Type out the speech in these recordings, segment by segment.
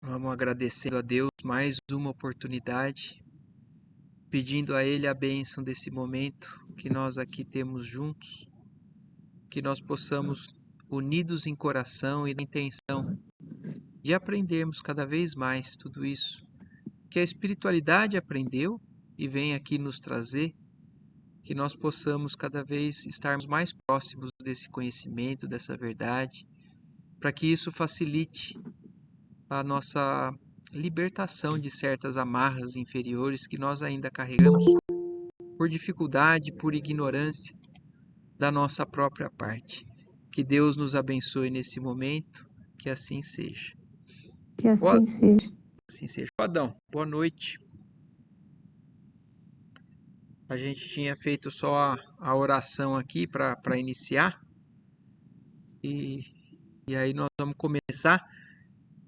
Vamos agradecendo a Deus mais uma oportunidade, pedindo a Ele a bênção desse momento que nós aqui temos juntos, que nós possamos, unidos em coração e na intenção de aprendermos cada vez mais tudo isso que a espiritualidade aprendeu e vem aqui nos trazer, que nós possamos cada vez estarmos mais próximos desse conhecimento, dessa verdade, para que isso facilite a nossa libertação de certas amarras inferiores que nós ainda carregamos por dificuldade, por ignorância da nossa própria parte. Que Deus nos abençoe nesse momento, que assim seja. Que assim seja. Assim seja. Adão, boa noite. A gente tinha feito só a oração aqui para iniciar. E aí nós vamos começar.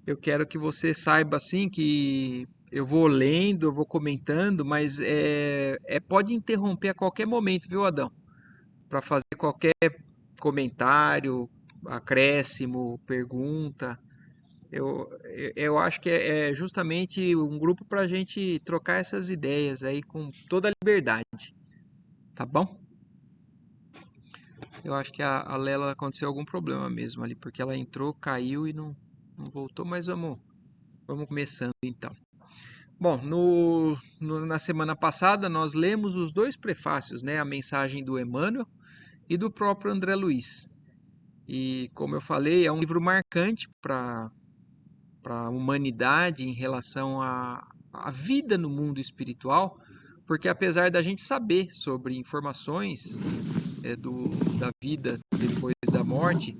Eu quero que você saiba assim que eu vou lendo, eu vou comentando, mas pode interromper a qualquer momento, viu, Adão? Para fazer qualquer comentário, acréscimo, pergunta. Eu acho que é justamente um grupo para a gente trocar essas ideias aí com toda a liberdade, tá bom? Eu acho que a Lela aconteceu algum problema mesmo ali, porque ela entrou, caiu e não voltou, mas vamos começando então. Bom, na semana passada nós lemos os dois prefácios, né? A mensagem do Emmanuel e do próprio André Luiz. E como eu falei, é um livro marcante para a humanidade em relação à vida no mundo espiritual, porque apesar da gente saber sobre informações da vida depois da morte,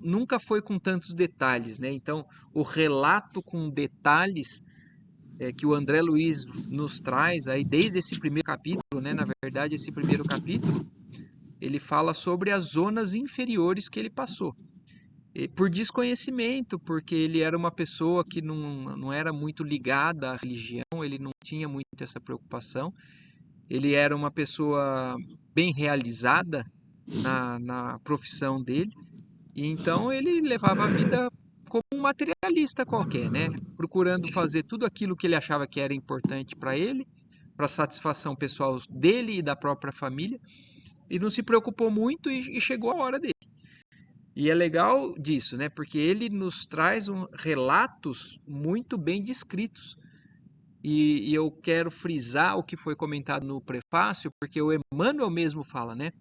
nunca foi com tantos detalhes, né? Então, o relato com detalhes que o André Luiz nos traz aí desde esse primeiro capítulo, né? Na verdade, esse primeiro capítulo ele fala sobre as zonas inferiores que ele passou. E por desconhecimento, porque ele era uma pessoa que não era muito ligada à religião, ele não tinha muito essa preocupação. Ele era uma pessoa bem realizada na profissão dele, e então ele levava a vida como um materialista qualquer, né? Procurando fazer tudo aquilo que ele achava que era importante para ele, para satisfação pessoal dele e da própria família, e não se preocupou muito e chegou a hora dele. E é legal disso, né? Porque ele nos traz relatos muito bem descritos. E eu quero frisar o que foi comentado no prefácio, porque o Emmanuel mesmo fala, né?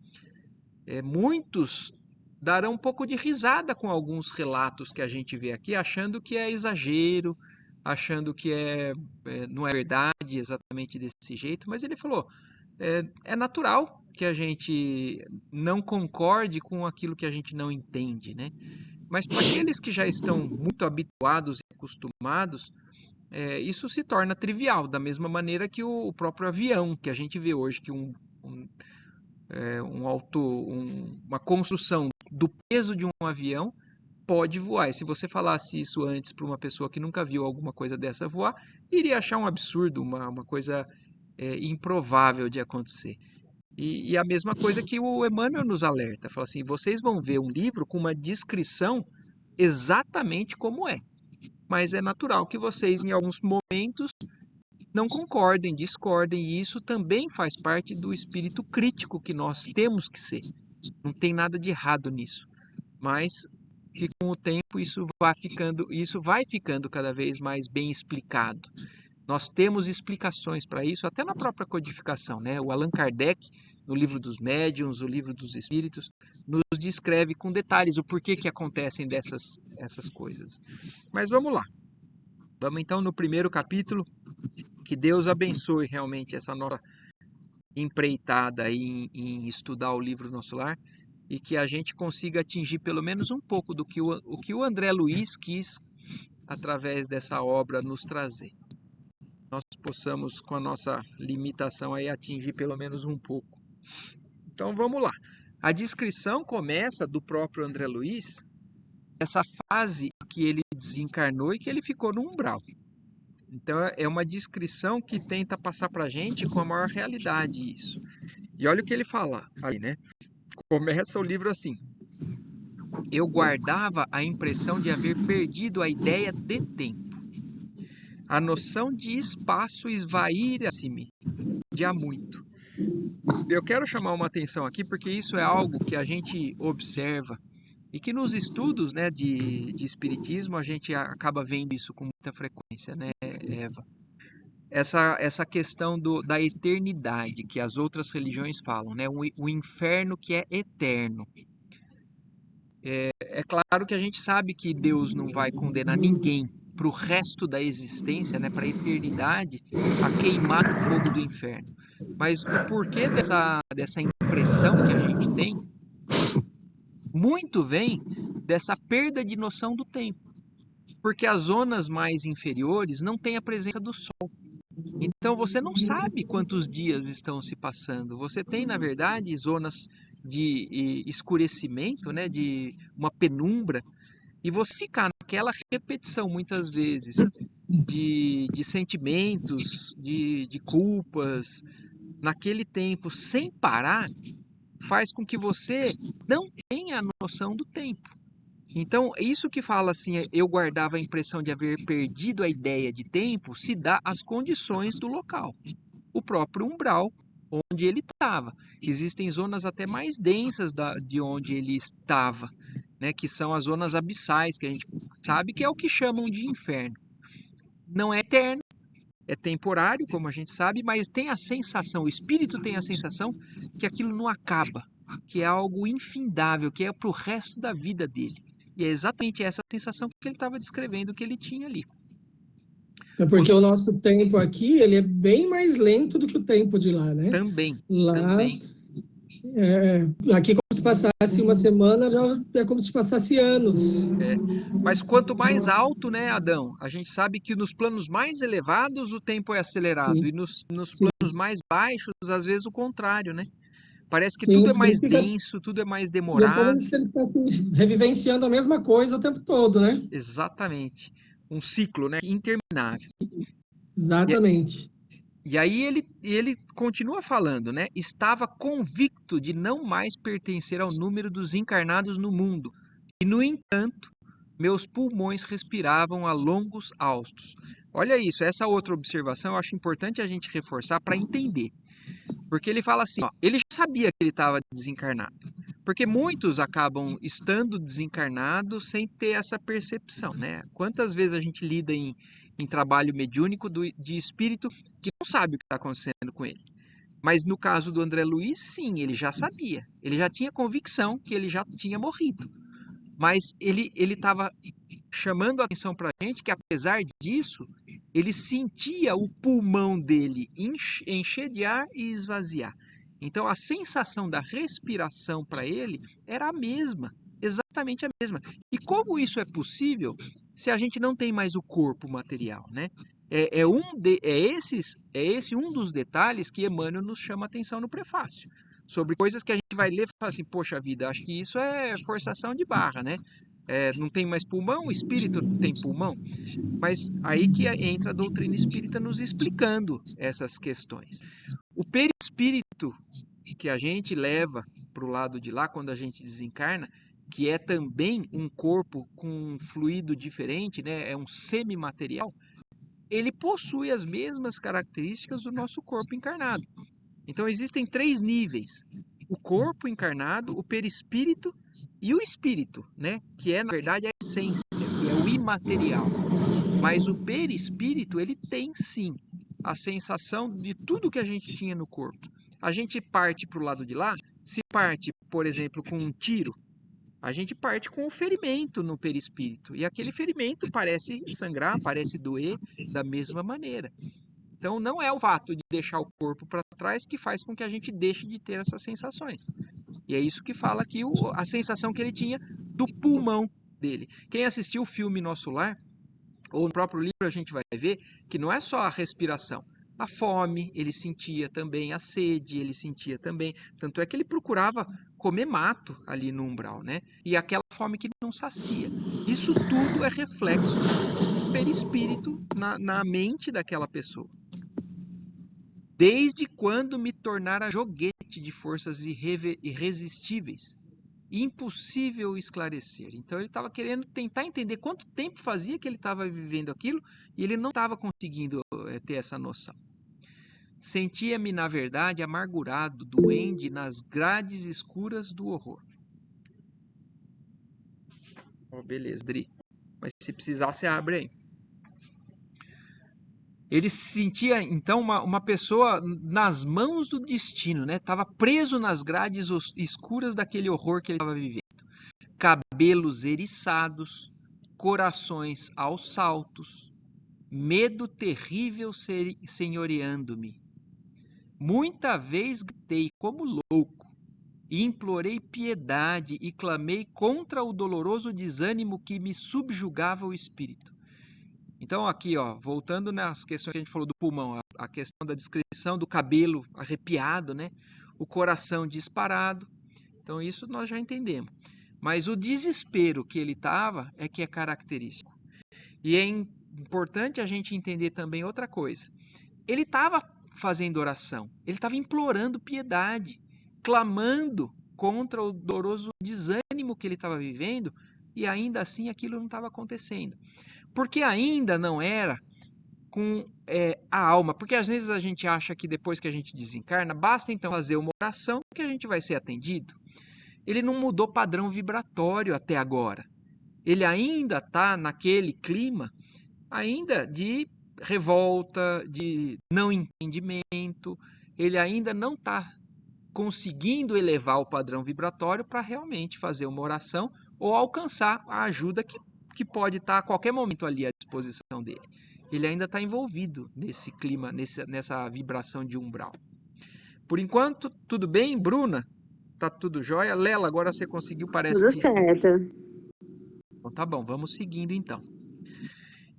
Muitos darão um pouco de risada com alguns relatos que a gente vê aqui, achando que é exagero, achando que não é verdade exatamente desse jeito, mas ele falou, é natural que a gente não concorde com aquilo que a gente não entende, né? Mas para aqueles que já estão muito habituados e acostumados, isso se torna trivial, da mesma maneira que o próprio avião, que a gente vê hoje, que uma construção do peso de um avião pode voar. E se você falasse isso antes para uma pessoa que nunca viu alguma coisa dessa voar, iria achar um absurdo, uma coisa improvável de acontecer. E a mesma coisa que o Emmanuel nos alerta, fala assim, vocês vão ver um livro com uma descrição exatamente como é, mas é natural que vocês em alguns momentos não concordem, discordem, e isso também faz parte do espírito crítico que nós temos que ser. Não tem nada de errado nisso, mas que com o tempo isso vai ficando cada vez mais bem explicado. Nós temos explicações para isso, até na própria codificação, né? O Allan Kardec, no livro dos médiuns, o livro dos espíritos, nos descreve com detalhes o porquê que acontecem essas coisas. Mas vamos lá. Vamos então no primeiro capítulo. Que Deus abençoe realmente essa nossa empreitada em estudar o livro Nosso Lar e que a gente consiga atingir pelo menos um pouco do que o André Luiz quis através dessa obra nos trazer. Nós possamos, com a nossa limitação, aí, atingir pelo menos um pouco. Então vamos lá. A descrição começa do próprio André Luiz, essa fase que ele desencarnou e que ele ficou no umbral. Então é uma descrição que tenta passar para a gente com a maior realidade isso. E olha o que ele fala ali, né? Começa o livro assim: eu guardava a impressão de haver perdido a ideia de tempo. a noção de espaço esvaíra-se-me de há muito. Eu quero chamar uma atenção aqui porque isso é algo que a gente observa e que nos estudos, né, de espiritismo a gente acaba vendo isso com muita frequência, né, Eva? Essa questão da eternidade que as outras religiões falam, né? O inferno que é eterno. É claro que a gente sabe que Deus não vai condenar ninguém para o resto da existência, né, para a eternidade, a queimar no fogo do inferno. Mas o porquê dessa impressão que a gente tem, muito vem dessa perda de noção do tempo. Porque as zonas mais inferiores não têm a presença do sol. Então você não sabe quantos dias estão se passando. Você tem, na verdade, zonas de escurecimento, né, de uma penumbra, e você ficar naquela repetição, muitas vezes, de sentimentos, de culpas, naquele tempo, sem parar, faz com que você não tenha a noção do tempo. Então, isso que fala assim, eu guardava a impressão de haver perdido a ideia de tempo, se dá às condições do local. O próprio umbral onde ele estava. Existem zonas até mais densas de onde ele estava, né, que são as zonas abissais, que a gente sabe que é o que chamam de inferno. Não é eterno, é temporário, como a gente sabe, mas tem a sensação, o espírito tem a sensação que aquilo não acaba, que é algo infindável, que é para o resto da vida dele. E é exatamente essa sensação que ele estava descrevendo que ele tinha ali. É porque o nosso tempo aqui, ele é bem mais lento do que o tempo de lá, né? Também, Lá, também. aqui como se passasse uma semana, já é como se passasse anos. É. Mas quanto mais alto, né, Adão? A gente sabe que nos planos mais elevados o tempo é acelerado Sim, e nos sim, planos mais baixos, às vezes, o contrário, né? Parece que tudo sim, é porque ele mais fica, denso, tudo é mais e é como demorado. se ele ficasse revivenciando a mesma coisa o tempo todo, né? Exatamente. Um ciclo, né, interminável. E, Exatamente. e aí ele continua falando, né? Estava convicto de não mais pertencer ao número dos encarnados no mundo. E, no entanto, meus pulmões respiravam a longos haustos. Olha isso, essa outra observação eu acho importante a gente reforçar para entender. Porque ele fala assim, ó, ele já sabia que ele estava desencarnado. Porque muitos acabam estando desencarnados sem ter essa percepção, né? Quantas vezes a gente lida em trabalho mediúnico de espírito que não sabe o que está acontecendo com ele. Mas no caso do André Luiz, sim, ele já sabia. Ele já tinha convicção que ele já tinha morrido. Mas ele estava chamando a atenção para a gente que, apesar disso, ele sentia o pulmão dele encher de ar e esvaziar. Então, a sensação da respiração para ele era a mesma, exatamente a mesma. E como isso é possível se a gente não tem mais o corpo material, né? É esse um dos detalhes que Emmanuel nos chama a atenção no prefácio. Sobre coisas que a gente vai ler e fala assim, poxa vida, acho que isso é forçação de barra, né? Não tem mais pulmão, o espírito tem pulmão. Mas aí que entra a doutrina espírita nos explicando essas questões. O perispírito que a gente leva para o lado de lá quando a gente desencarna, que é também um corpo com um fluido diferente, né? É um semimaterial, ele possui as mesmas características do nosso corpo encarnado. Então existem três níveis: o corpo encarnado, o perispírito e o espírito, né? Que é, na verdade, a essência, que é o imaterial. Mas o perispírito, ele tem sim a sensação de tudo que a gente tinha no corpo. A gente parte para o lado de lá, se parte, por exemplo, com um tiro, a gente parte com um ferimento no perispírito. E aquele ferimento parece sangrar, parece doer da mesma maneira. Então, não é o fato de deixar o corpo para trás que faz com que a gente deixe de ter essas sensações. E é isso que fala aqui a sensação que ele tinha do pulmão dele. Quem assistiu o filme Nosso Lar, ou no próprio livro a gente vai ver que não é só a respiração. A fome ele sentia também, a sede ele sentia também. Tanto é que ele procurava comer mato ali no umbral, né? E aquela fome que não sacia. Isso tudo é reflexo do perispírito na mente daquela pessoa. Desde quando me tornara joguete de forças irresistíveis? impossível esclarecer. Então ele estava querendo tentar entender quanto tempo fazia que ele estava vivendo aquilo e ele não estava conseguindo ter essa noção. Sentia-me, na verdade, amargurado, doente nas grades escuras do horror. Beleza, Dri. Mas se precisar, você abre aí. Ele se sentia, então, uma pessoa nas mãos do destino, né? Estava preso nas grades escuras daquele horror que ele estava vivendo. Cabelos eriçados, corações aos saltos, medo terrível senhoreando-me. Muita vez gritei como louco, e implorei piedade e clamei contra o doloroso desânimo que me subjugava o espírito. Então aqui, voltando nas questões que a gente falou do pulmão, a questão da descrição do cabelo arrepiado, né? O coração disparado. Então isso nós já entendemos. Mas o desespero que ele estava é que é característico. E é importante a gente entender também outra coisa. Ele estava fazendo oração, ele estava implorando piedade, clamando contra o doloroso desânimo que ele estava vivendo, e ainda assim aquilo não estava acontecendo. Porque ainda não era com a alma. Porque às vezes a gente acha que depois que a gente desencarna, basta então fazer uma oração que a gente vai ser atendido. Ele não mudou padrão vibratório até agora. Ele ainda está naquele clima ainda de revolta, de não entendimento. Ele ainda não está conseguindo elevar o padrão vibratório para realmente fazer uma oração ou alcançar a ajuda que pode estar a qualquer momento ali à disposição dele. Ele ainda está envolvido nesse clima, nessa vibração de umbral. Por enquanto, tudo bem, Bruna? Tá tudo jóia? Lela, agora você conseguiu, parece Tudo que... certo. Então, tá bom, vamos seguindo então.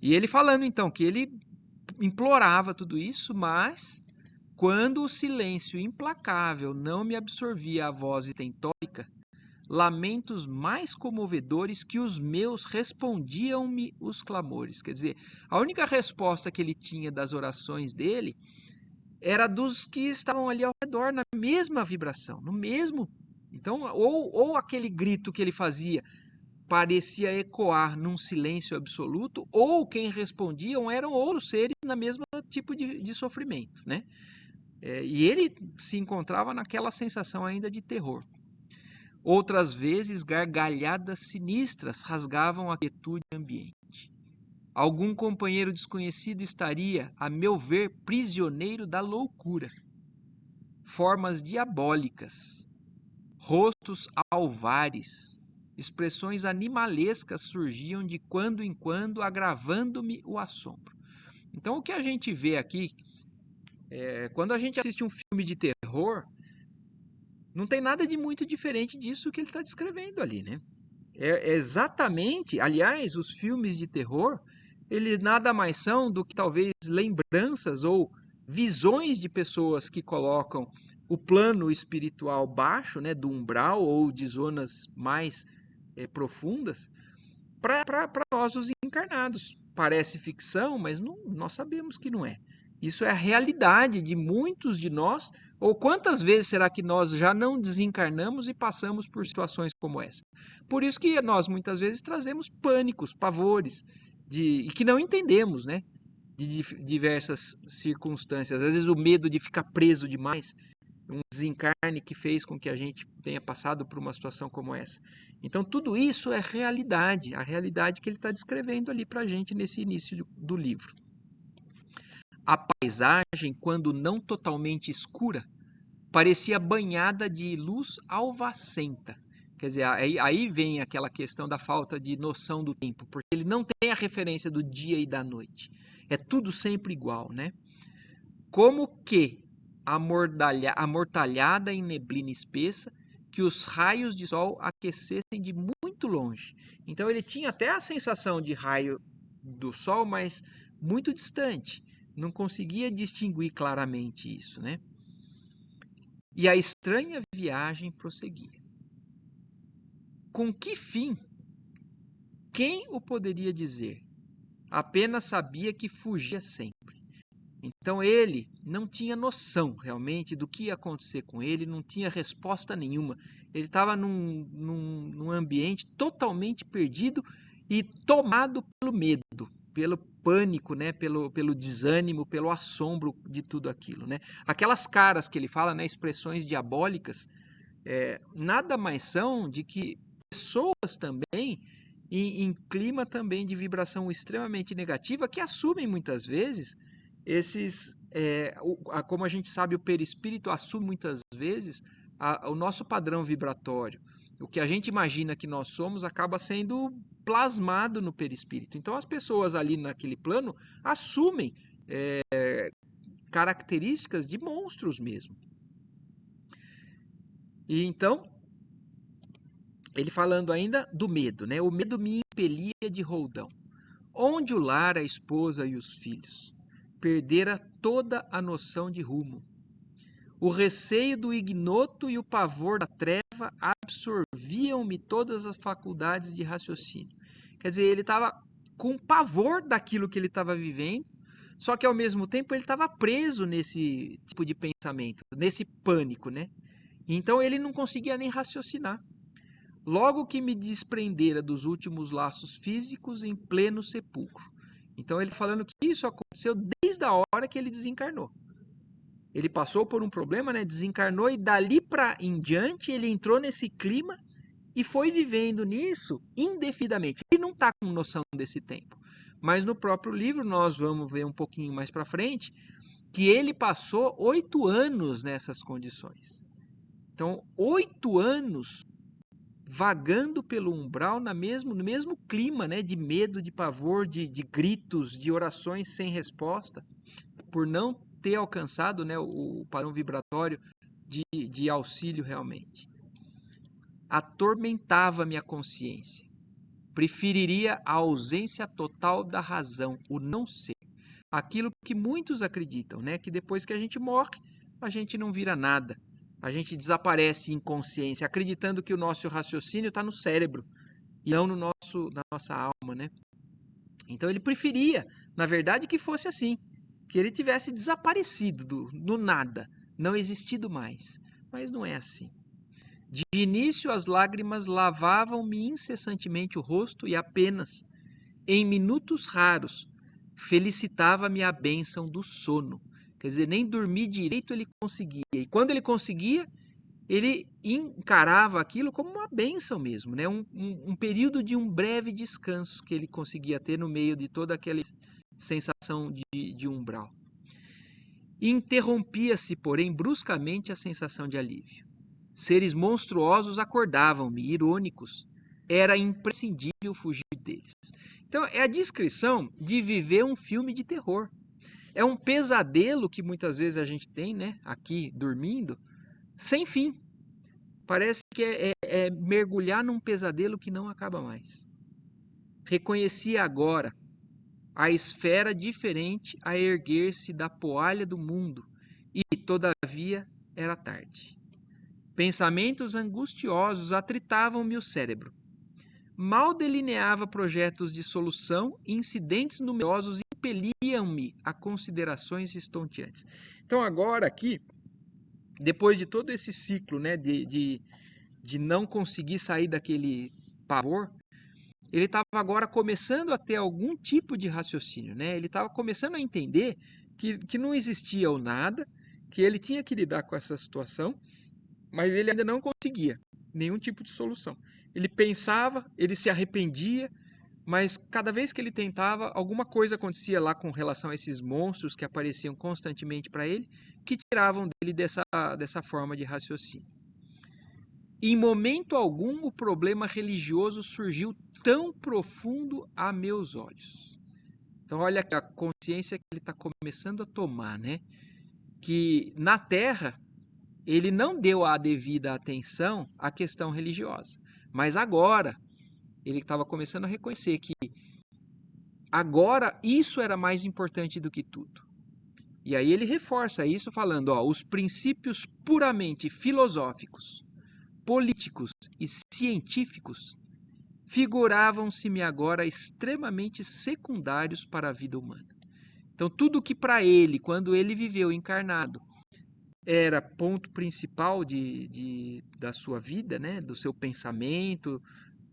E ele falando então que ele implorava tudo isso, mas quando o silêncio implacável não me absorvia a voz estentórica, lamentos mais comovedores que os meus respondiam-me os clamores. Quer dizer, a única resposta que ele tinha das orações dele era dos que estavam ali ao redor, na mesma vibração, no mesmo. Então, ou aquele grito que ele fazia parecia ecoar num silêncio absoluto, ou quem respondiam eram outros seres na mesma tipo de sofrimento, né? E ele se encontrava naquela sensação ainda de terror. Outras vezes, gargalhadas sinistras rasgavam a quietude ambiente. Algum companheiro desconhecido estaria, a meu ver, prisioneiro da loucura. Formas diabólicas, rostos alvares, expressões animalescas surgiam de quando em quando, agravando-me o assombro. Então, o que a gente vê aqui, quando a gente assiste um filme de terror, não tem nada de muito diferente disso que ele está descrevendo ali, né? É exatamente, aliás, os filmes de terror, eles nada mais são do que talvez lembranças ou visões de pessoas que colocam o plano espiritual baixo, né, do umbral ou de zonas mais profundas, para nós os encarnados. Parece ficção, mas não, nós sabemos que não é. Isso é a realidade de muitos de nós. Ou quantas vezes será que nós já não desencarnamos e passamos por situações como essa? Por isso que nós muitas vezes trazemos pânicos, pavores, e que não entendemos, né? De diversas circunstâncias. Às vezes o medo de ficar preso demais, um desencarne que fez com que a gente tenha passado por uma situação como essa. Então tudo isso é realidade, a realidade que ele está descrevendo ali para a gente nesse início do livro. A paisagem, quando não totalmente escura, parecia banhada de luz alvacenta. Quer dizer, aí vem aquela questão da falta de noção do tempo, porque ele não tem a referência do dia e da noite. É tudo sempre igual, né? Como que amortalhada em neblina espessa, que os raios de sol aquecessem de muito longe. Então ele tinha até a sensação de raio do sol, mas muito distante. Não conseguia distinguir claramente isso, né? E a estranha viagem prosseguia. Com que fim? Quem o poderia dizer? Apenas sabia que fugia sempre. Então ele não tinha noção realmente do que ia acontecer com ele, não tinha resposta nenhuma. Ele estava num ambiente totalmente perdido e tomado pelo medo, pelo pânico, né? pelo desânimo, pelo assombro de tudo aquilo. Né? Aquelas caras que ele fala, né? Expressões diabólicas, nada mais são de que pessoas também em clima também de vibração extremamente negativa que assumem muitas vezes esses, como a gente sabe, o perispírito assume muitas vezes o nosso padrão vibratório. O que a gente imagina que nós somos acaba sendo plasmado no perispírito. Então as pessoas ali naquele plano assumem características de monstros mesmo. E então, ele falando ainda do medo, né? O medo me impelia de roldão. Onde o lar, a esposa e os filhos? Perdera toda a noção de rumo. O receio do ignoto e o pavor da treva absorviam-me todas as faculdades de raciocínio. Quer dizer, ele estava com pavor daquilo que ele estava vivendo, só que ao mesmo tempo ele estava preso nesse tipo de pensamento, nesse pânico, né? Então ele não conseguia nem raciocinar. Logo que me desprendera dos últimos laços físicos em pleno sepulcro. Então ele falando que isso aconteceu desde a hora que ele desencarnou. Ele passou por um problema, né? Desencarnou e dali para em diante ele entrou nesse clima e foi vivendo nisso indefinidamente. Ele não está com noção desse tempo. Mas no próprio livro nós vamos ver um pouquinho mais para frente que ele passou 8 anos nessas condições. Então, 8 anos vagando pelo umbral no mesmo clima, né, de medo, de pavor, de gritos, de orações sem resposta, por não ter alcançado, né, o padrão vibratório de auxílio realmente. Atormentava minha consciência. Preferiria a ausência total da razão, o não ser. Aquilo que muitos acreditam, né, que depois que a gente morre, a gente não vira nada. A gente desaparece em consciência, acreditando que o nosso raciocínio está no cérebro e não no na nossa alma, né? Então ele preferia, na verdade, que fosse assim, que ele tivesse desaparecido do nada, não existido mais. Mas não é assim. De início, as lágrimas lavavam-me incessantemente o rosto e apenas, em minutos raros, felicitava-me a bênção do sono. Quer dizer, nem dormir direito ele conseguia. E quando ele conseguia, ele encarava aquilo como uma bênção mesmo, né? Um período de um breve descanso que ele conseguia ter no meio de toda aquela sensação de umbral. Interrompia-se, porém, bruscamente a sensação de alívio. Seres monstruosos acordavam-me, irônicos. Era imprescindível fugir deles. Então, é a descrição de viver um filme de terror. É um pesadelo que muitas vezes a gente tem, né, aqui dormindo, sem fim. Parece que é mergulhar num pesadelo que não acaba mais. Reconhecia agora a esfera diferente a erguer-se da poalha do mundo e, todavia, era tarde. Pensamentos angustiosos atritavam-me o cérebro. Mal delineava projetos de solução e incidentes numerosos impeliam-me a considerações estonteantes. Então agora aqui, depois de todo esse ciclo, né, de não conseguir sair daquele pavor, ele estava agora começando a ter algum tipo de raciocínio, né? Ele estava começando a entender que não existia o nada, que ele tinha que lidar com essa situação, mas ele ainda não conseguia nenhum tipo de solução. Ele pensava, ele se arrependia, mas cada vez que ele tentava, alguma coisa acontecia lá com relação a esses monstros que apareciam constantemente para ele, que tiravam dele dessa forma de raciocínio. Em momento algum o problema religioso surgiu tão profundo a meus olhos. Então olha a consciência que ele está começando a tomar, né? Que na Terra ele não deu a devida atenção à questão religiosa. Mas agora ele estava começando a reconhecer que agora isso era mais importante do que tudo. E aí ele reforça isso falando, ó, os princípios puramente filosóficos, políticos e científicos figuravam-se-me agora extremamente secundários para a vida humana. Então, tudo que para ele, quando ele viveu encarnado, era ponto principal da sua vida, né? Do seu pensamento,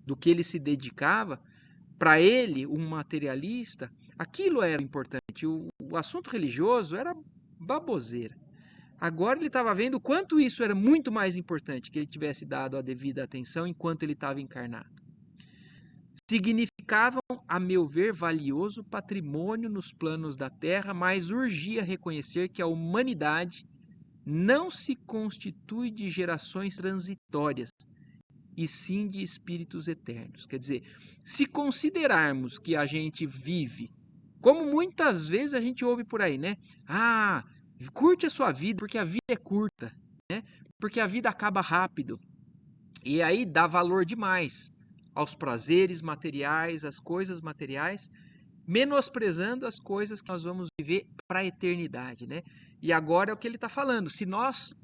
do que ele se dedicava, para ele, um materialista, aquilo era importante. O assunto religioso era baboseira. Agora ele estava vendo o quanto isso era muito mais importante que ele tivesse dado a devida atenção enquanto ele estava encarnado. Significavam, a meu ver, valioso patrimônio nos planos da Terra, mas urgia reconhecer que a humanidade não se constitui de gerações transitórias, e sim de espíritos eternos. Quer dizer, se considerarmos que a gente vive, como muitas vezes a gente ouve por aí, né? Ah, curte a sua vida, porque a vida é curta, né? Porque a vida acaba rápido. E aí dá valor demais aos prazeres materiais, às coisas materiais, menosprezando as coisas que nós vamos viver para a eternidade, né? E agora é o que ele está falando. Se nós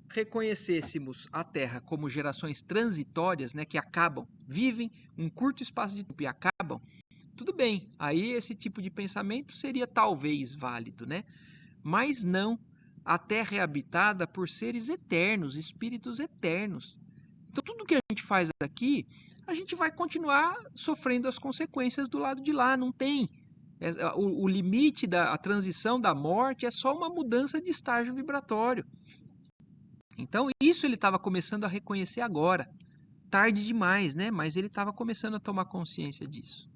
reconhecêssemos a Terra como gerações transitórias, né, que acabam, vivem um curto espaço de tempo e acabam, tudo bem. Aí esse tipo de pensamento seria talvez válido, né? Mas não. A Terra é habitada por seres eternos, espíritos eternos. Então tudo que a gente faz aqui, a gente vai continuar sofrendo as consequências do lado de lá, não tem. O limite da a transição da morte é só uma mudança de estágio vibratório. Então isso ele estava começando a reconhecer agora. Tarde demais, né? Mas ele estava começando a tomar consciência disso.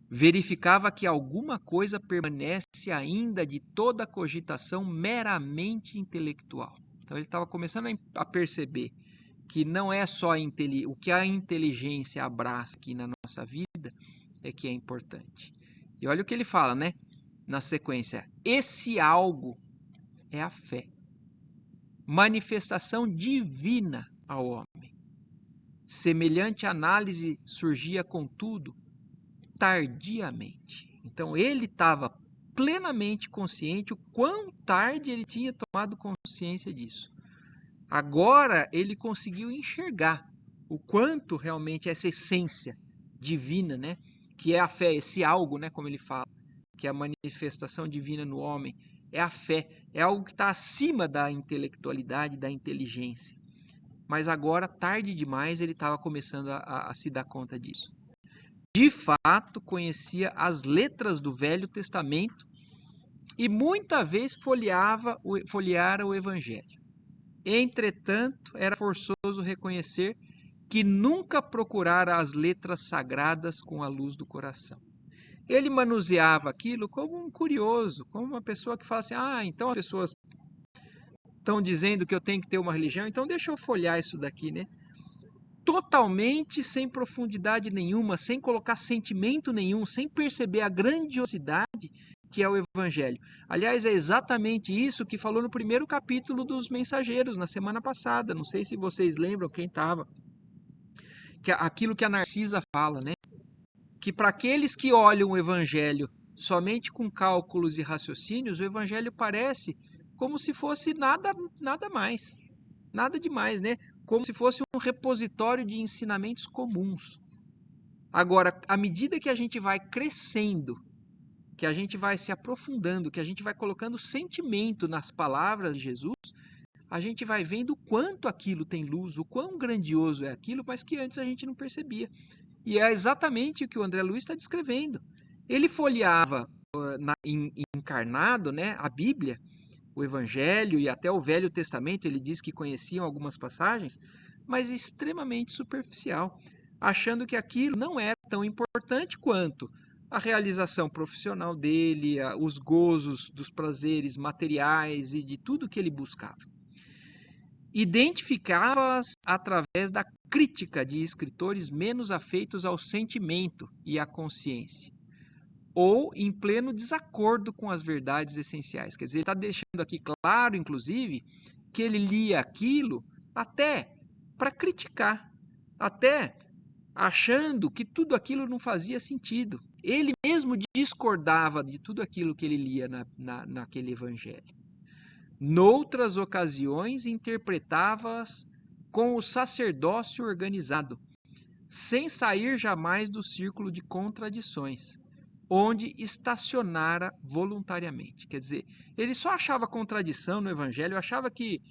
Verificava que alguma coisa permanece ainda de toda a cogitação meramente intelectual. Então ele estava começando a perceber que não é só o que a inteligência abraça aqui na nossa vida é que é importante. E olha o que ele fala, né? Na sequência, esse algo é a fé. Manifestação divina ao homem. Semelhante análise surgia, contudo, tardiamente. Então ele estava plenamente consciente o quão tarde ele tinha tomado consciência disso. Agora ele conseguiu enxergar o quanto realmente essa essência divina, né, que é a fé, esse algo, né, como ele fala, que é a manifestação divina no homem, é a fé, é algo que está acima da intelectualidade, da inteligência. Mas agora, tarde demais, ele estava começando a se dar conta disso. De fato, conhecia as letras do Velho Testamento e muita vez folheara o Evangelho. Entretanto, era forçoso reconhecer que nunca procurara as letras sagradas com a luz do coração. Ele manuseava aquilo como um curioso, como uma pessoa que fala assim, então as pessoas estão dizendo que eu tenho que ter uma religião, então deixa eu folhear isso daqui, né? Totalmente sem profundidade nenhuma, sem colocar sentimento nenhum, sem perceber a grandiosidade que é o Evangelho. Aliás, é exatamente isso que falou no primeiro capítulo dos Mensageiros, na semana passada. Não sei se vocês lembram quem estava. Que aquilo que a Narcisa fala, né? Que para aqueles que olham o Evangelho somente com cálculos e raciocínios, o Evangelho parece como se fosse nada mais. Nada demais, né? Como se fosse um repositório de ensinamentos comuns. Agora, à medida que a gente vai crescendo, que a gente vai se aprofundando, que a gente vai colocando sentimento nas palavras de Jesus, a gente vai vendo o quanto aquilo tem luz, o quão grandioso é aquilo, mas que antes a gente não percebia. E é exatamente o que o André Luiz está descrevendo. Ele folheava encarnado, né, a Bíblia, o Evangelho e até o Velho Testamento, ele diz que conheciam algumas passagens, mas extremamente superficial, achando que aquilo não era tão importante quanto a realização profissional dele, os gozos dos prazeres materiais e de tudo que ele buscava. Identificava-as através da crítica de escritores menos afeitos ao sentimento e à consciência, ou em pleno desacordo com as verdades essenciais. Quer dizer, ele está deixando aqui claro, inclusive, que ele lia aquilo até para criticar, até achando que tudo aquilo não fazia sentido. Ele mesmo discordava de tudo aquilo que ele lia naquele evangelho. Noutras ocasiões, interpretava-as com o sacerdócio organizado, sem sair jamais do círculo de contradições. onde estacionara voluntariamente. Quer dizer, ele só achava contradição no evangelho, achava que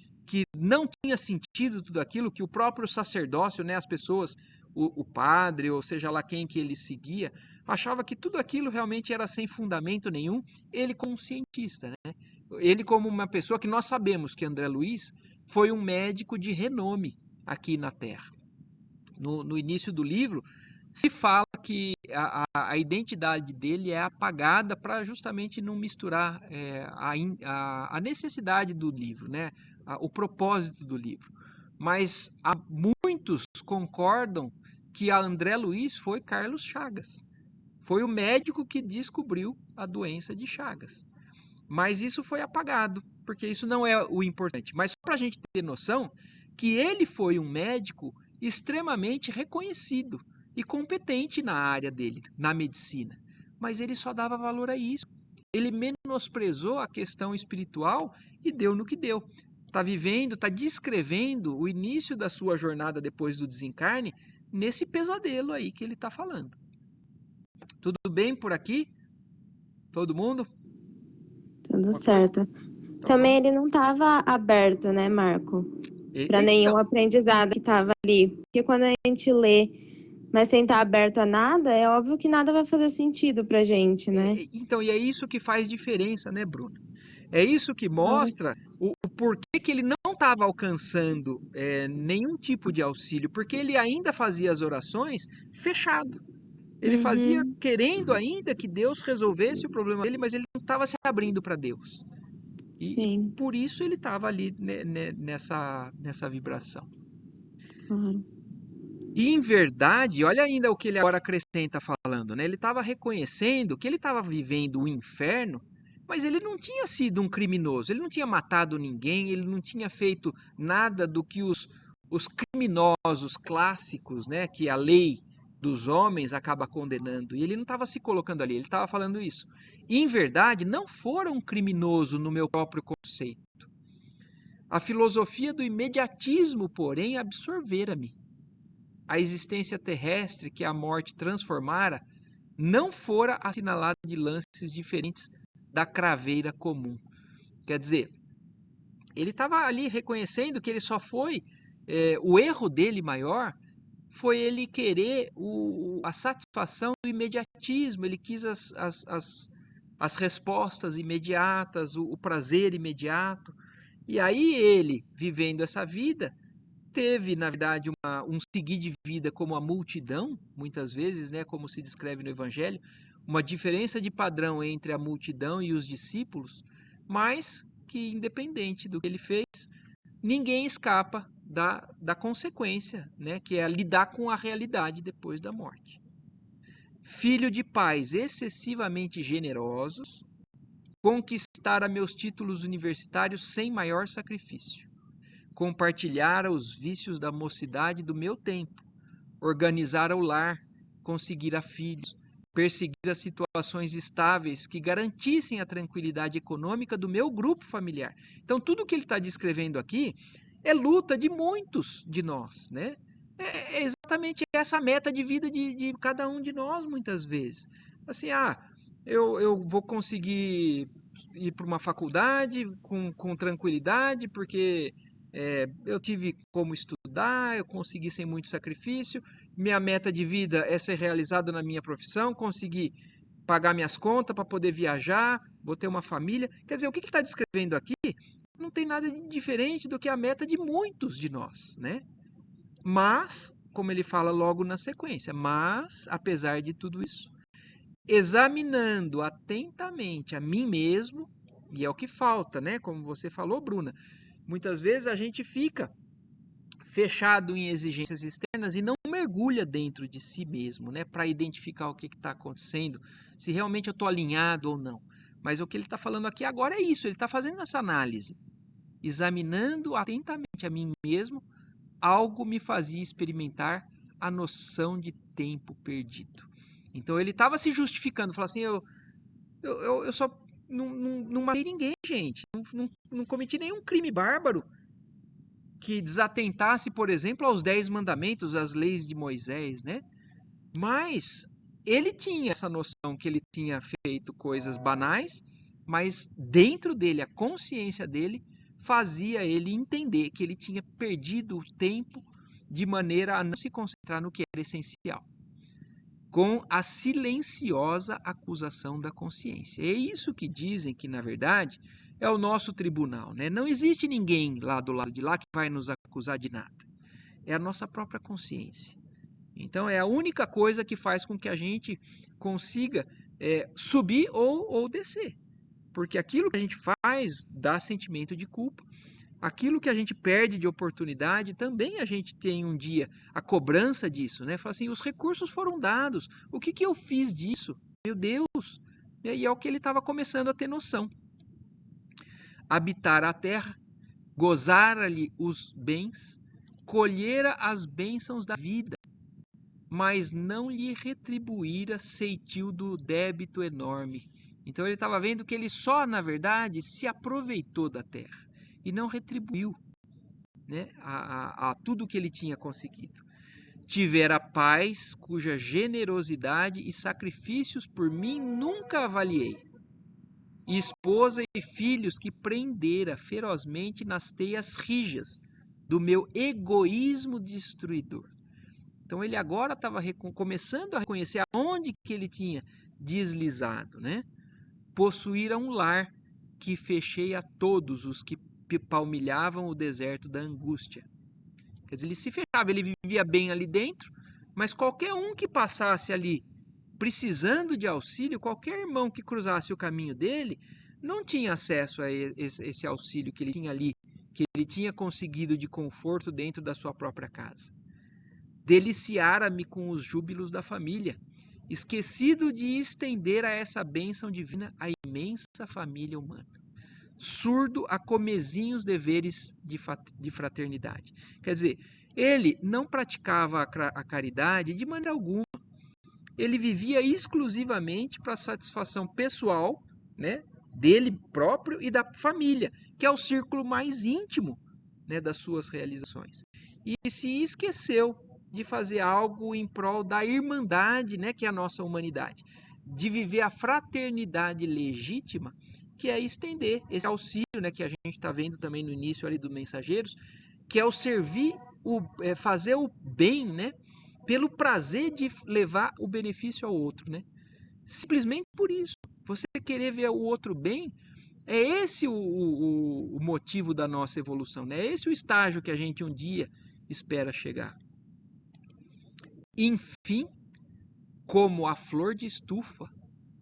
não tinha sentido tudo aquilo, que o próprio sacerdócio, né, as pessoas, o padre, ou seja lá quem que ele seguia, achava que tudo aquilo realmente era sem fundamento nenhum, ele como um cientista, né? Ele como uma pessoa que nós sabemos que André Luiz foi um médico de renome aqui na Terra. No início do livro, se fala que a identidade dele é apagada para justamente não misturar a necessidade do livro, né? O propósito do livro. Mas muitos concordam que a André Luiz foi Carlos Chagas. Foi o médico que descobriu a doença de Chagas. Mas isso foi apagado, porque isso não é o importante. Mas só para a gente ter noção que ele foi um médico extremamente reconhecido e competente na área dele, na medicina. Mas ele só dava valor a isso. Ele menosprezou a questão espiritual e deu no que deu. Está vivendo, está descrevendo o início da sua jornada depois do desencarne nesse pesadelo aí que ele está falando. Tudo bem por aqui? Todo mundo? Tudo Uma coisa? certo. Então Também vamos. ele não estava aberto, né, Marco? Para nenhum Então, aprendizado que estava ali. Porque quando a gente lê, mas sem estar aberto a nada, é óbvio que nada vai fazer sentido pra gente, né? então, e é isso que faz diferença, né, Bruno? É isso que Claro. mostra o porquê que ele não estava alcançando nenhum tipo de auxílio, porque ele ainda fazia as orações fechado. Ele fazia Uhum, querendo ainda que Deus resolvesse o problema dele, mas ele não estava se abrindo para Deus. E sim, por isso ele estava ali nessa vibração. claro. E em verdade, olha ainda o que ele agora acrescenta falando, né? Ele estava reconhecendo que ele estava vivendo o inferno, mas ele não tinha sido um criminoso, ele não tinha matado ninguém, ele não tinha feito nada do que os criminosos clássicos, né, que a lei dos homens acaba condenando. E ele não estava se colocando ali, ele estava falando isso. E, em verdade, não fora um criminoso no meu próprio conceito. A filosofia do imediatismo, porém, absorvera-me. A existência terrestre que a morte transformara não fora assinalada de lances diferentes da craveira comum. Quer dizer, ele estava ali reconhecendo que ele só foi, o erro dele maior foi ele querer a satisfação do imediatismo, ele quis as respostas imediatas, o prazer imediato. E aí ele, vivendo essa vida, teve, na verdade, um seguir de vida como a multidão, muitas vezes, né, como se descreve no Evangelho, uma diferença de padrão entre a multidão e os discípulos, mas que, independente do que ele fez, ninguém escapa da consequência, né, que é lidar com a realidade depois da morte. Filho de pais excessivamente generosos, conquistara meus títulos universitários sem maior sacrifício. Compartilhara os vícios da mocidade do meu tempo, organizara o lar, conseguira filhos, perseguira situações estáveis que garantissem a tranquilidade econômica do meu grupo familiar. Então, tudo que ele está descrevendo aqui é luta de muitos de nós, né? É exatamente essa meta de vida de cada um de nós, muitas vezes. Assim, eu vou conseguir ir para uma faculdade com tranquilidade, porque eu tive como estudar, eu consegui sem muito sacrifício, minha meta de vida é ser realizado na minha profissão, conseguir pagar minhas contas para poder viajar, vou ter uma família. Quer dizer, o que está descrevendo aqui não tem nada de diferente do que a meta de muitos de nós, né? Mas, como ele fala logo na sequência, mas, apesar de tudo isso, examinando atentamente a mim mesmo, e é o que falta, né? Como você falou, Bruna, muitas vezes a gente fica fechado em exigências externas e não mergulha dentro de si mesmo, né, para identificar o que está acontecendo, se realmente eu estou alinhado ou não. Mas o que ele está falando aqui agora é isso, ele está fazendo essa análise, examinando atentamente a mim mesmo, algo me fazia experimentar a noção de tempo perdido. Então ele estava se justificando, falou assim, eu só não matei ninguém, gente, não cometi nenhum crime bárbaro, que desatentasse, por exemplo, aos 10 mandamentos, às leis de Moisés, né? Mas ele tinha essa noção que ele tinha feito coisas banais, mas dentro dele, a consciência dele fazia ele entender que ele tinha perdido o tempo de maneira a não se concentrar no que era essencial, com a silenciosa acusação da consciência. É isso que dizem que, na verdade, é o nosso tribunal, né? Não existe ninguém lá do lado de lá que vai nos acusar de nada. É a nossa própria consciência. Então, é a única coisa que faz com que a gente consiga subir ou descer. Porque aquilo que a gente faz dá sentimento de culpa. Aquilo que a gente perde de oportunidade, também a gente tem um dia a cobrança disso, né? Fala assim, os recursos foram dados, o que eu fiz disso? Meu Deus! E aí é o que ele estava começando a ter noção. Habitar a terra, gozar ali os bens, colhera as bênçãos da vida, mas não lhe retribuíra ceitil do débito enorme. Então ele estava vendo que ele só, na verdade, se aproveitou da terra e não retribuiu, né, a tudo que ele tinha conseguido. Tivera paz, cuja generosidade e sacrifícios por mim nunca avaliei, e esposa e filhos que prendera ferozmente nas teias rijas do meu egoísmo destruidor. Então ele agora estava começando a reconhecer aonde que ele tinha deslizado, né? Possuíra um lar que fechei a todos os que palmilhavam o deserto da angústia. Quer dizer, ele se fechava, ele vivia bem ali dentro, mas qualquer um que passasse ali precisando de auxílio, qualquer irmão que cruzasse o caminho dele, não tinha acesso a esse auxílio que ele tinha ali, que ele tinha conseguido de conforto dentro da sua própria casa. Deliciara-me com os júbilos da família, esquecido de estender a essa bênção divina a imensa família humana. Surdo a comezinhos deveres de fraternidade. Quer dizer, ele não praticava a caridade de maneira alguma. Ele vivia exclusivamente para a satisfação pessoal, né, dele próprio e da família, que é o círculo mais íntimo, né, das suas realizações. E se esqueceu de fazer algo em prol da irmandade, né, que é a nossa humanidade, de viver a fraternidade legítima, que é estender esse auxílio, né, que a gente está vendo também no início ali do Mensageiros, que é o servir, fazer o bem, né, pelo prazer de levar o benefício ao outro, né? Simplesmente por isso. Você querer ver o outro bem, é esse o motivo da nossa evolução, né? É esse o estágio que a gente um dia espera chegar. Enfim, como a flor de estufa,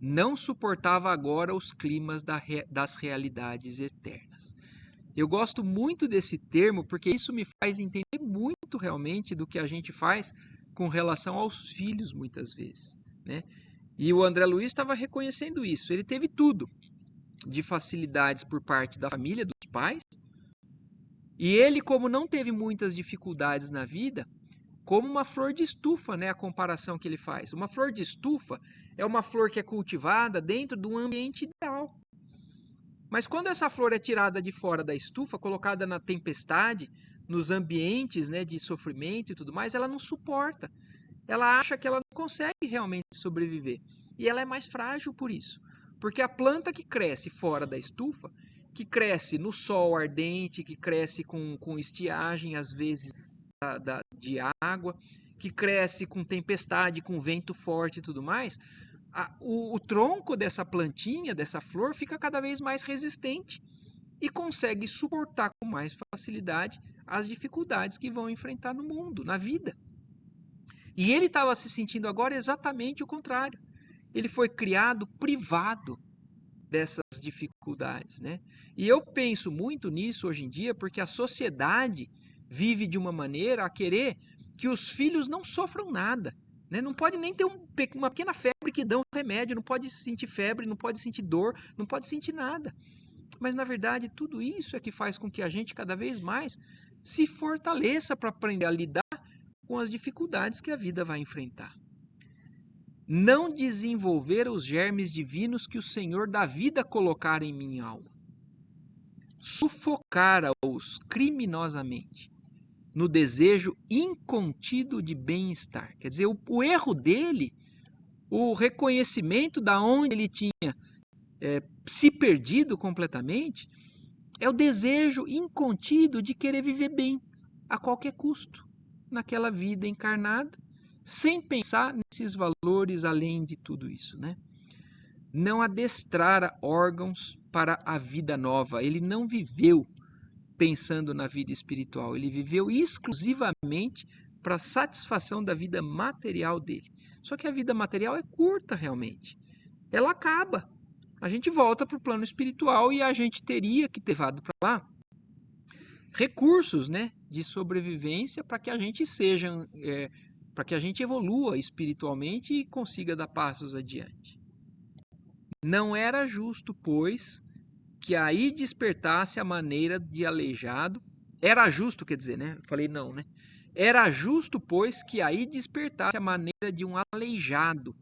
não suportava agora os climas das realidades eternas. Eu gosto muito desse termo porque isso me faz entender muito realmente do que a gente faz com relação aos filhos muitas vezes, né? E o André Luiz estava reconhecendo isso. Ele teve tudo de facilidades por parte da família, dos pais, e ele, como não teve muitas dificuldades na vida, como uma flor de estufa, né? A comparação que ele faz. Uma flor de estufa é uma flor que é cultivada dentro de um ambiente ideal. Mas quando essa flor é tirada de fora da estufa, colocada na tempestade, nos ambientes, né, de sofrimento e tudo mais, ela não suporta. Ela acha que ela não consegue realmente sobreviver. E ela é mais frágil por isso. Porque a planta que cresce fora da estufa, que cresce no sol ardente, que cresce com estiagem, às vezes, de água, que cresce com tempestade, com vento forte e tudo mais, o tronco dessa plantinha, dessa flor, fica cada vez mais resistente e consegue suportar com mais facilidade as dificuldades que vão enfrentar no mundo, na vida. E ele estava se sentindo agora exatamente o contrário. Ele foi criado privado dessas dificuldades, né? E eu penso muito nisso hoje em dia porque a sociedade vive de uma maneira a querer que os filhos não sofram nada, né? Não pode nem ter uma pequena febre que dá um remédio, não pode sentir febre, não pode sentir dor, não pode sentir nada. Mas na verdade tudo isso é que faz com que a gente cada vez mais se fortaleça para aprender a lidar com as dificuldades que a vida vai enfrentar. Não desenvolver os germes divinos que o Senhor da vida colocara em minha alma. Sufocara-os criminosamente no desejo incontido de bem-estar. Quer dizer, o erro dele, o reconhecimento da onde ele tinha se perdido completamente, é o desejo incontido de querer viver bem a qualquer custo naquela vida encarnada, sem pensar nesses valores além de tudo isso, né? Não adestrara órgãos para a vida nova. Ele não viveu pensando na vida espiritual, ele viveu exclusivamente para a satisfação da vida material dele. Só que a vida material é curta realmente. Ela acaba. A gente volta para o plano espiritual e a gente teria que ter levado para lá recursos, né, de sobrevivência para que a gente seja, para que a gente evolua espiritualmente e consiga dar passos adiante. Não era justo, pois, que aí despertasse a maneira de aleijado. Era justo, quer dizer, né? Falei não, né? Era justo, pois, que aí despertasse a maneira de um aleijado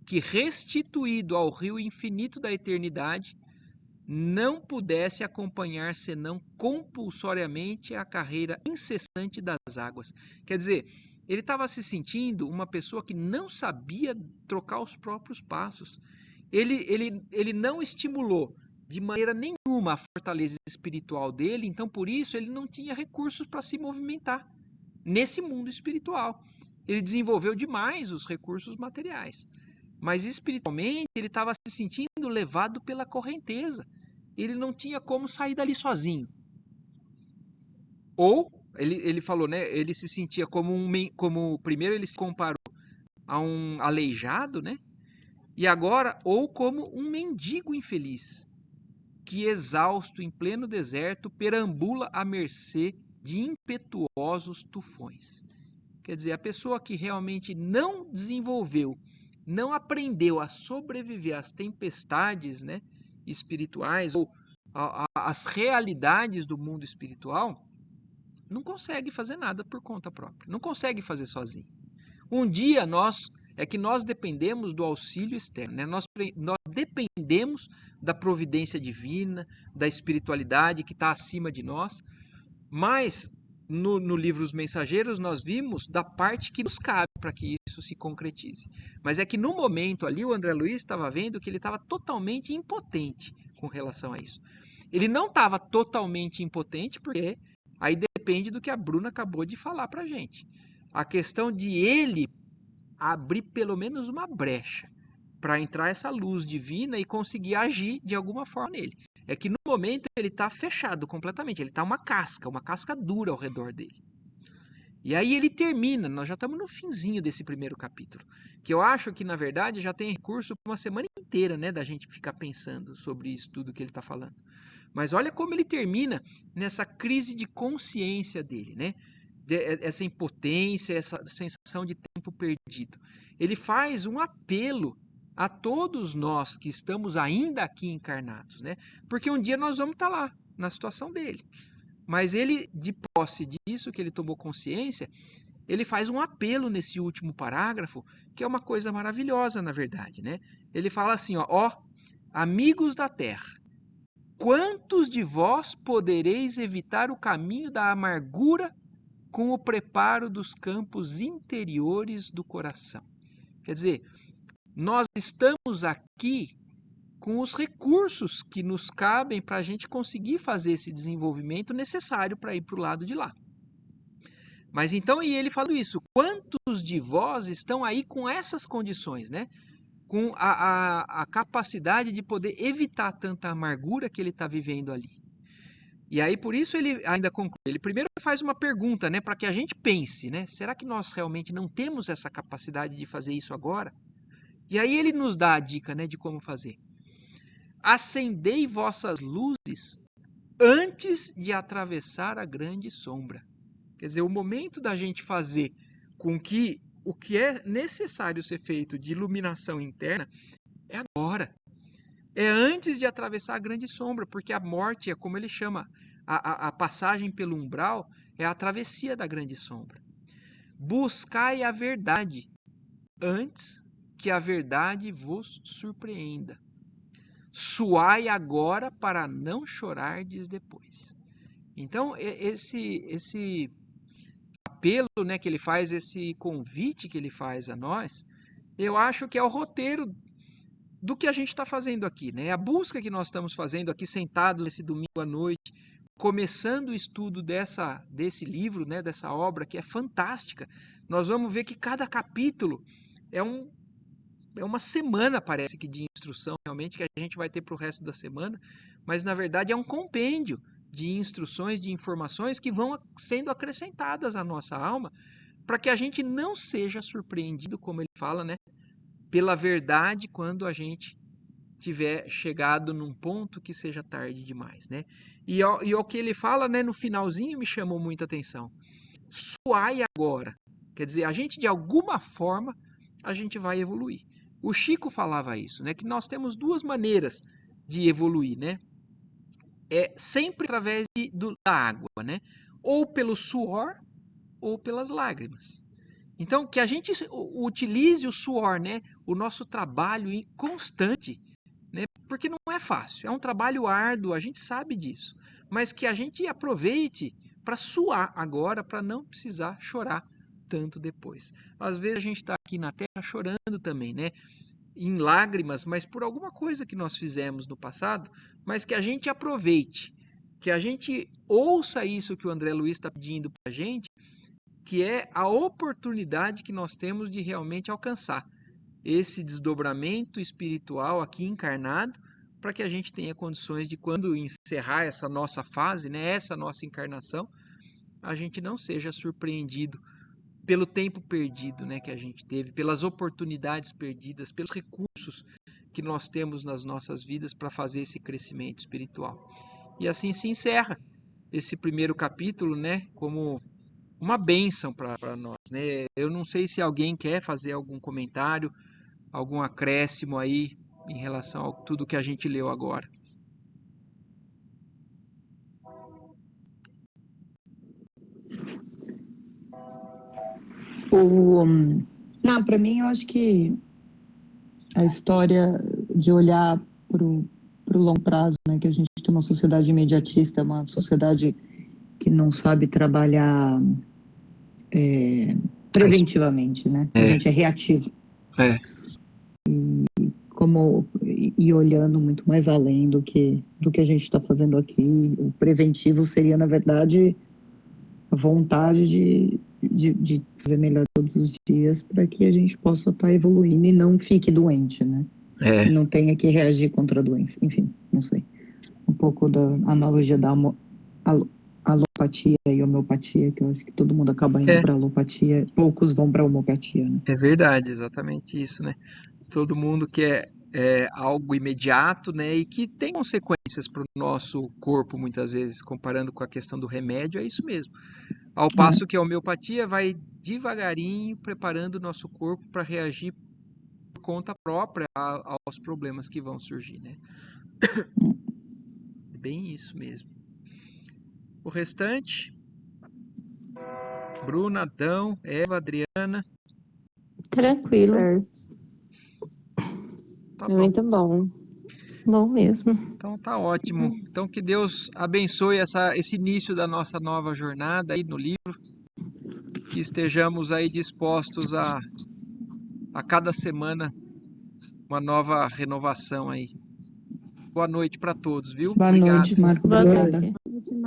que, restituído ao rio infinito da eternidade, não pudesse acompanhar senão compulsoriamente a carreira incessante das águas. Quer dizer, ele estava se sentindo uma pessoa que não sabia trocar os próprios passos. Ele não estimulou de maneira nenhuma a fortaleza espiritual dele, então por isso ele não tinha recursos para se movimentar nesse mundo espiritual. Ele desenvolveu demais os recursos materiais, mas espiritualmente ele estava se sentindo levado pela correnteza. Ele não tinha como sair dali sozinho. Ou, ele falou, né? Ele se sentia como primeiro ele se comparou a um aleijado, né? E agora, ou como um mendigo infeliz, que exausto em pleno deserto perambula à mercê de impetuosos tufões. Quer dizer, a pessoa que realmente não desenvolveu, não aprendeu a sobreviver às tempestades, né, espirituais ou às realidades do mundo espiritual, não consegue fazer nada por conta própria, não consegue fazer sozinho. Um dia nós dependemos do auxílio externo, né? Nós dependemos da providência divina, da espiritualidade que está acima de nós, mas no livro Os Mensageiros nós vimos da parte que nos cabe para que isso se concretize. Mas é que no momento ali o André Luiz estava vendo que ele estava totalmente impotente com relação a isso. Ele não estava totalmente impotente porque aí depende do que a Bruna acabou de falar para a gente. A questão de ele abrir pelo menos uma brecha para entrar essa luz divina e conseguir agir de alguma forma nele. É que no momento ele está fechado completamente, ele está uma casca dura ao redor dele. E aí ele termina, nós já estamos no finzinho desse primeiro capítulo, que eu acho que na verdade já tem recurso para uma semana inteira, né, da gente ficar pensando sobre isso tudo que ele está falando. Mas olha como ele termina nessa crise de consciência dele, né? Essa impotência, essa sensação de tempo perdido. Ele faz um apelo a todos nós que estamos ainda aqui encarnados, né? Porque um dia nós vamos estar lá, na situação dele. Mas ele, de posse disso, que ele tomou consciência, ele faz um apelo nesse último parágrafo, que é uma coisa maravilhosa, na verdade, né? Ele fala assim, ó, amigos da terra, quantos de vós podereis evitar o caminho da amargura com o preparo dos campos interiores do coração? Quer dizer, nós estamos aqui com os recursos que nos cabem para a gente conseguir fazer esse desenvolvimento necessário para ir para o lado de lá. Mas então, e ele falou isso, quantos de vós estão aí com essas condições, né? Com a capacidade de poder evitar tanta amargura que ele está vivendo ali. E aí, por isso, ele ainda conclui. Ele primeiro faz uma pergunta, né, para que a gente pense, né? Será que nós realmente não temos essa capacidade de fazer isso agora? E aí ele nos dá a dica, né, de como fazer. Acendei vossas luzes antes de atravessar a grande sombra. Quer dizer, o momento da gente fazer com que o que é necessário ser feito de iluminação interna é agora. É antes de atravessar a grande sombra, porque a morte é como ele chama, a passagem pelo umbral é a travessia da grande sombra. Buscai a verdade antes que a verdade vos surpreenda. Suai agora para não chorardes depois. Então, esse apelo, né, que ele faz, esse convite que ele faz a nós, eu acho que é o roteiro do que a gente está fazendo aqui, né? A busca que nós estamos fazendo aqui sentados esse domingo à noite, começando o estudo desse livro, né? Dessa obra que é fantástica. Nós vamos ver que cada capítulo é uma semana, parece que, de instrução realmente que a gente vai ter para o resto da semana, mas na verdade é um compêndio de instruções, de informações que vão sendo acrescentadas à nossa alma para que a gente não seja surpreendido, como ele fala, né? Pela verdade quando a gente tiver chegado num ponto que seja tarde demais, né? E ao que ele fala, né, no finalzinho me chamou muita atenção. Suai agora. Quer dizer, a gente de alguma forma a gente vai evoluir. O Chico falava isso, né, que nós temos duas maneiras de evoluir, né? É sempre através da água, né? Ou pelo suor ou pelas lágrimas. Então, que a gente utilize o suor, né? O nosso trabalho constante, né? Porque não é fácil, é um trabalho árduo, a gente sabe disso. Mas que a gente aproveite para suar agora, para não precisar chorar tanto depois. Às vezes a gente está aqui na Terra chorando também, né? Em lágrimas, mas por alguma coisa que nós fizemos no passado, mas que a gente aproveite, que a gente ouça isso que o André Luiz está pedindo para a gente, que é a oportunidade que nós temos de realmente alcançar esse desdobramento espiritual aqui encarnado, para que a gente tenha condições de, quando encerrar essa nossa fase, né, essa nossa encarnação, a gente não seja surpreendido pelo tempo perdido, né, que a gente teve, pelas oportunidades perdidas, pelos recursos que nós temos nas nossas vidas para fazer esse crescimento espiritual. E assim se encerra esse primeiro capítulo, né, como uma bênção para nós, né? Eu não sei se alguém quer fazer algum comentário, algum acréscimo aí em relação a tudo que a gente leu agora. Não, para mim, eu acho que a história de olhar para o longo prazo, né, que a gente tem uma sociedade imediatista, uma sociedade que não sabe trabalhar preventivamente, né? A gente é reativo. E olhando muito mais além do que a gente está fazendo aqui. O preventivo seria, na verdade, a vontade de fazer melhor todos os dias para que a gente possa estar evoluindo e não fique doente, né? E não tenha que reagir contra a doença. Enfim, não sei. Um pouco da analogia da alopatia e homeopatia, que eu acho que todo mundo acaba indo para alopatia, poucos vão para homeopatia, né? É verdade, exatamente isso, né? Todo mundo quer algo imediato, né? E que tem consequências para o nosso corpo, muitas vezes, comparando com a questão do remédio, é isso mesmo. Ao passo que a homeopatia vai devagarinho preparando o nosso corpo para reagir por conta própria aos problemas que vão surgir, né? É bem isso mesmo. O restante, Bruna, Adão, Eva, Adriana. Tranquilo. Tá bom. Muito bom. Bom mesmo. Então tá ótimo. Então que Deus abençoe esse início da nossa nova jornada aí no livro. Que estejamos aí dispostos a cada semana uma nova renovação aí. Boa noite para todos, viu? Boa Obrigado. noite, Marco. Boa Obrigada. noite.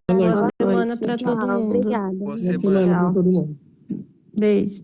Boa Boa noite. semana para todo mundo. Obrigada. Boa Boa semana. semana para todo mundo. Beijo.